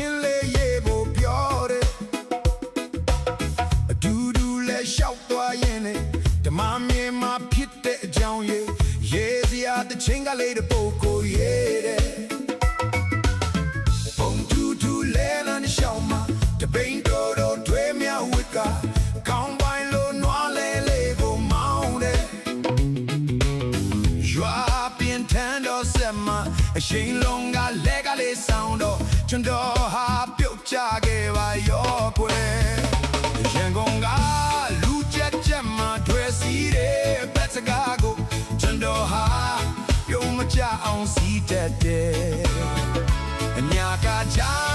ချင်းလေးရေးဖို့ပြောတယ်အတူတူလဲရှောက်သွားရင်လေဓမ္မမြေမှာဖြစ်တဲ့အကြောင်းရေးစရာတချင်းကလေးတပုတ်ကိုရေးတယ်ဘုံတူတူလဲလမ်းရှောက်မှာတပိန်တော်တော်ထွေးမြောက်ဝစ်ကကောင်းပိုင်းလို့နွားလဲလေးကိုမောင်းတယ်ရွာပြင်းထန်တော့ဆက်မှာအရှိန်လုံးကလက်ကလေးဆောင်တော့ကျွန်တော်ဟာပြုတ်ချခဲ့ပါရောကွယ်ရန်ကုန်ကလူချက်မှာထွေးစီးတဲ့ဘက်စကားကိုကျွန်တော်ဟာပြုံးမချအောင်စီးတတ်တယ်အညာကချ